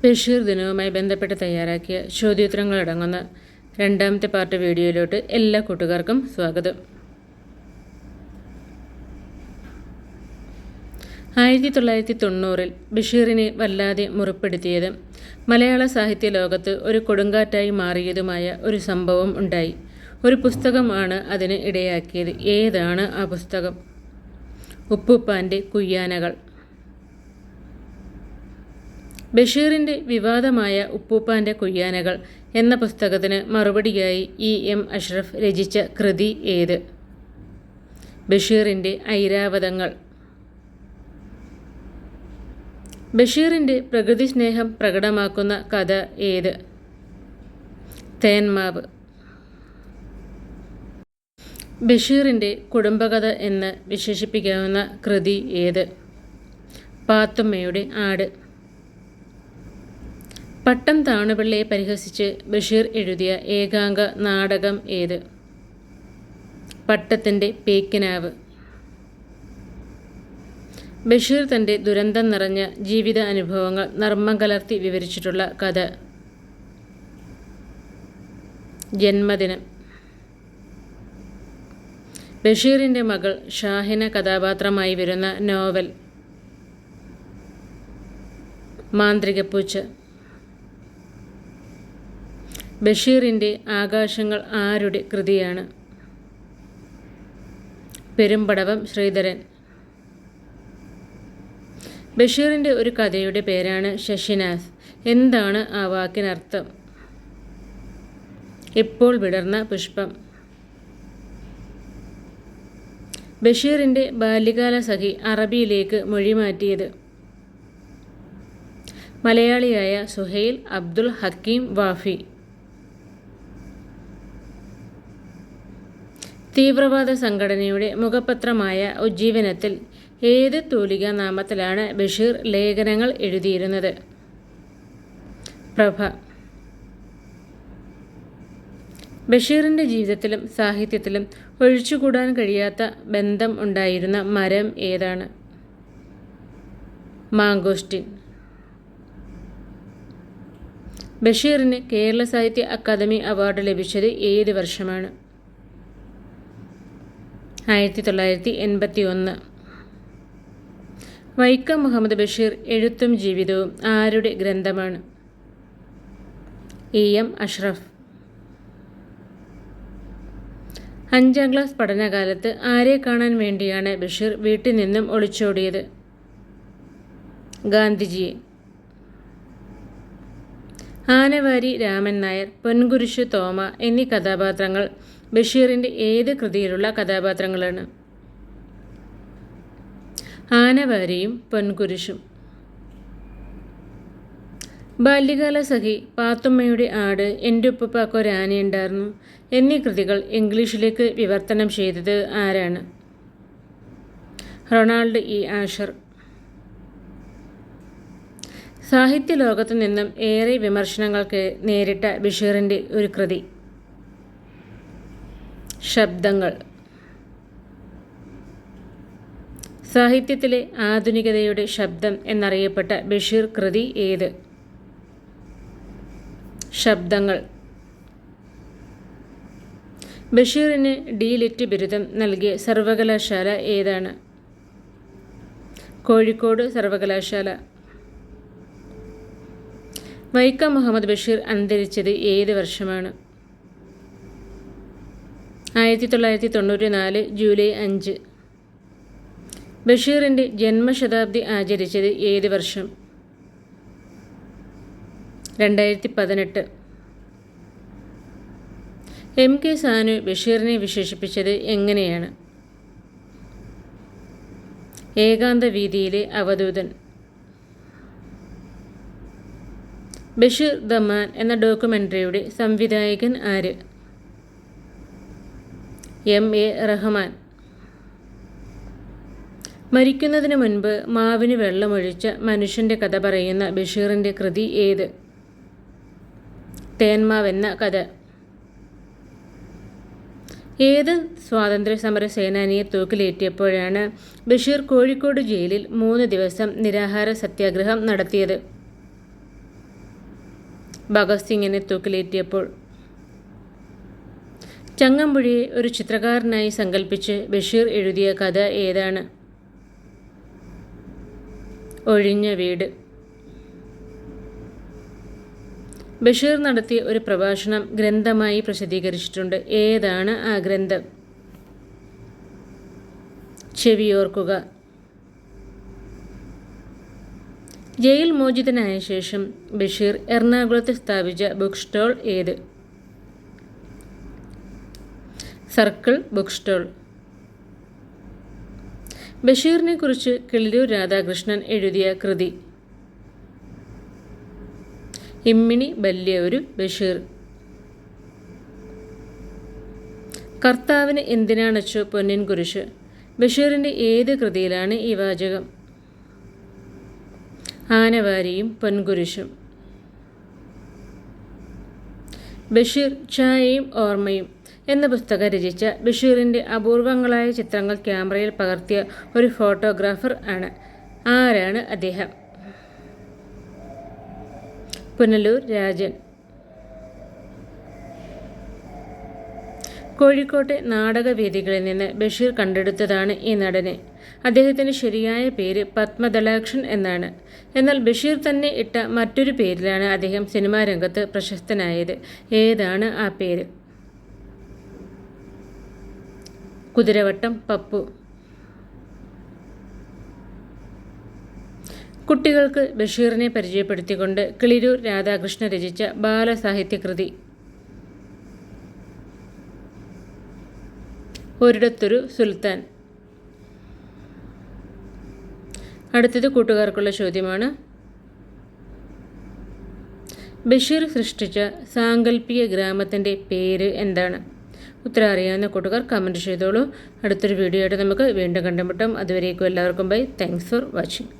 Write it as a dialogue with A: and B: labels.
A: ബഷീർ ദിനവുമായി ബന്ധപ്പെട്ട് തയ്യാറാക്കിയ ചോദ്യോത്തരങ്ങളടങ്ങുന്ന രണ്ടാമത്തെ പാർട്ട് വീഡിയോയിലോട്ട് എല്ലാ കൂട്ടുകാർക്കും സ്വാഗതം. 1990 ബഷീറിനെ വല്ലാതെ മുറിപ്പെടുത്തിയത് മലയാള സാഹിത്യ ലോകത്ത് ഒരു കൊടുങ്കാറ്റായി മാറിയതുമായ ഒരു സംഭവം ഉണ്ടായി. ഒരു പുസ്തകമാണ് അതിന് ഇടയാക്കിയത്. ഏതാണ് ആ പുസ്തകം? ഉപ്പുപ്പാൻ്റെ കുയ്യാനകൾ. ബഷീറിൻ്റെ വിവാദമായ ഉപ്പുപ്പാൻ്റെ കുയ്യാനകൾ എന്ന പുസ്തകത്തിന് മറുപടിയായി എം അഷ്റഫ് രചിച്ച കൃതി ഏത്? ബഷീറിൻ്റെ ഐരാവതങ്ങൾ. ബഷീറിൻ്റെ പ്രകൃതി സ്നേഹം പ്രകടമാക്കുന്ന കഥ ഏത്? തേന്മാവ്. ബഷീറിൻ്റെ കുടുംബകഥ എന്ന് വിശേഷിപ്പിക്കാവുന്ന കൃതി ഏത്? പാത്തുമ്മയുടെ ആട്. പട്ടം താണുപിള്ളയെ പരിഹസിച്ച് ബഷീർ എഴുതിയ ഏകാംഗ നാടകം ഏത്? പട്ടത്തിൻ്റെ പേക്കിനാവ്. ബഷീർ തൻ്റെ ദുരന്തം നിറഞ്ഞ ജീവിത അനുഭവങ്ങൾ നർമ്മം കലർത്തി വിവരിച്ചിട്ടുള്ള കഥ. ജന്മദിനം. ബഷീറിൻ്റെ മകൾ ഷാഹിന കഥാപാത്രമായി വരുന്ന നോവൽ. മാന്ത്രികപ്പൂച്ച. ബഷീറിൻ്റെ ആകാശങ്ങൾ ആരുടെ കൃതിയാണ്? പെരുമ്പടവം ശ്രീധരൻ. ബഷീറിൻ്റെ ഒരു കഥയുടെ പേരാണ് ശശിനാസ്. എന്താണ് ആ വാക്കിനർത്ഥം? ഇപ്പോൾ വിടർന്ന പുഷ്പം. ബഷീറിൻ്റെ ബാല്യകാല സഖി അറബിയിലേക്ക് മൊഴിമാറ്റിയത്? മലയാളിയായ സുഹൈൽ അബ്ദുൽ ഹക്കീം വാഫി. തീവ്രവാദ സംഘടനയുടെ മുഖപത്രമായ ഉജ്ജീവനത്തിൽ ഏത് തൂലികാ നാമത്തിലാണ് ബഷീർ ലേഖനങ്ങൾ എഴുതിയിരുന്നത്? പ്രഭ. ബഷീറിൻ്റെ ജീവിതത്തിലും സാഹിത്യത്തിലും ഒഴിച്ചുകൂടാൻ കഴിയാത്ത ബന്ധം ഉണ്ടായിരുന്ന മരം ഏതാണ്? മാങ്കോസ്റ്റിൻ. ബഷീറിന് കേരള സാഹിത്യ അക്കാദമി അവാർഡ് ലഭിച്ചത് ഏത് വർഷമാണ്? 1981. വൈക്കം മുഹമ്മദ് ബഷീർ എഴുത്തും ജീവിതവും ആരുടെ ഗ്രന്ഥമാണ്? എം അഷ്റഫ്. 5ാം ക്ലാസ് പഠനകാലത്ത് ആരെ കാണാൻ വേണ്ടിയാണ് ബഷീർ വീട്ടിൽ നിന്നും ഒളിച്ചോടിയത്? ഗാന്ധിജിയെ. ആനവാരി രാമൻ നായർ, പൊൻകുരിശ് തോമ എന്നീ കഥാപാത്രങ്ങൾ ബഷീറിൻ്റെ ഏത് കൃതിയിലുള്ള കഥാപാത്രങ്ങളാണ്? ആനവാരിയും പൊൻകുരിശും. ബാല്യകാല സഖി, പാത്തുമ്മയുടെ ആട്, എൻ്റെ ഉപ്പുപ്പാക്കൊരാനയുണ്ടായിരുന്നു എന്നീ കൃതികൾ ഇംഗ്ലീഷിലേക്ക് വിവർത്തനം ചെയ്തത് ആരാണ്? റൊണാൾഡ് ആഷർ. സാഹിത്യ ലോകത്തു നിന്നും ഏറെ വിമർശനങ്ങൾക്ക് നേരിട്ട ബഷീറിൻ്റെ ഒരു കൃതി. ശബ്ദങ്ങൾ. സാഹിത്യത്തിലെ ആധുനികതയുടെ ശബ്ദം എന്നറിയപ്പെട്ട ബഷീർ കൃതി ഏത്? ശബ്ദങ്ങൾ. ബഷീറിന് ലിറ്റ് ബിരുദം നൽകിയ സർവകലാശാല ഏതാണ്? കോഴിക്കോട് സർവകലാശാല. വൈക്കം മുഹമ്മദ് ബഷീർ അന്തരിച്ചത് ഏത് വർഷമാണ്? 1994 ജൂലൈ 5. ബഷീറിൻ്റെ ജന്മശതാബ്ദി ആചരിച്ചത് ഏത് വർഷം? 2018. കെ സാനു ബഷീറിനെ വിശേഷിപ്പിച്ചത് എങ്ങനെയാണ്? ഏകാന്ത വീതിയിലെ അവധൂതൻ. ബഷീർ ദ മാൻ എന്ന ഡോക്യുമെൻ്ററിയുടെ സംവിധായകൻ ആര്? എ റഹ്മാൻ. മരിക്കുന്നതിന് മുൻപ് മാവിന് വെള്ളമൊഴിച്ച മനുഷ്യൻ്റെ കഥ പറയുന്ന ബഷീറിൻ്റെ കൃതി ഏത്? തേന്മാവെന്ന കഥ. ഏത് സ്വാതന്ത്ര്യ സമര സേനാനിയെ തൂക്കിലേറ്റിയപ്പോഴാണ് ബഷീർ കോഴിക്കോട് ജയിലിൽ 3 ദിവസം നിരാഹാര സത്യാഗ്രഹം നടത്തിയത്? ഭഗത് സിംഗിനെ തൂക്കിലേറ്റിയപ്പോൾ. ചങ്ങമ്പുഴിയെ ഒരു ചിത്രകാരനായി സങ്കല്പിച്ച് ബഷീർ എഴുതിയ കഥ ഏതാണ്? ഒഴിഞ്ഞ വീട്. ബഷീർ നടത്തിയ ഒരു പ്രഭാഷണം ഗ്രന്ഥമായി പ്രസിദ്ധീകരിച്ചിട്ടുണ്ട്. ഏതാണ് ആ ഗ്രന്ഥം? ചെവിയോർക്കുക. ജയിൽ മോചിതനായ ശേഷം ബഷീർ എറണാകുളത്ത് സ്ഥാപിച്ച ബുക്ക് സ്റ്റാൾ ഏത്? Circle book stall. ബഷീറിനെ കുറിച്ച് കിളിരൂർ രാധാകൃഷ്ണൻ എഴുതിയ കൃതി? ഇമ്മിണി ബല്യൊരു ബഷീർ. കർത്താവിന് എന്തിനാണച്ചോ പൊന്നിൻ കുരിശ്. ബഷീറിൻ്റെ ഏത് കൃതിയിലാണ് ഈ വാചകം? ആനവാരിയും പൊൻകുരിശും. ബഷീർ ചായയും ഓർമ്മയും എന്ന പുസ്തകം രചിച്ച ബഷീറിൻ്റെ അപൂർവങ്ങളായ ചിത്രങ്ങൾ ക്യാമറയിൽ പകർത്തിയ ഒരു ഫോട്ടോഗ്രാഫർ ആണ്. ആരാണ് അദ്ദേഹം? പുനലൂർ രാജൻ. കോഴിക്കോട്ടെ നാടകവേദികളിൽ നിന്ന് ബഷീർ കണ്ടെടുത്തതാണ് ഈ നടനെ. അദ്ദേഹത്തിൻ്റെ ശരിയായ പേര് പത്മദളാക്ഷൻ എന്നാണ്. എന്നാൽ ബഷീർ തന്നെ ഇട്ട മറ്റൊരു പേരിലാണ് അദ്ദേഹം സിനിമാ രംഗത്ത് പ്രശസ്തനായത്. ഏതാണ് ആ പേര്? കുതിരവട്ടം പപ്പു. കുട്ടികൾക്ക് ബഷീറിനെ പരിചയപ്പെടുത്തിക്കൊണ്ട് കിളിരൂർ രാധാകൃഷ്ണൻ രചിച്ച ബാലസാഹിത്യകൃതി? ഒരിടത്തൊരു സുൽത്താൻ. അടുത്തത് കൂട്ടുകാർക്കുള്ള ചോദ്യമാണ്. ബഷീർ സൃഷ്ടിച്ച സാങ്കല്പിക ഗ്രാമത്തിൻ്റെ പേര് എന്താണ്? ഉത്തരം അറിയാവുന്ന കൂട്ടുകാർ കമൻറ്റ് ചെയ്തോളൂ. അടുത്തൊരു വീഡിയോ ആയിട്ട് നമുക്ക് വീണ്ടും കണ്ടുമുട്ടാം. അതുവരേക്കും എല്ലാവർക്കും ബൈ. Thanks for watching.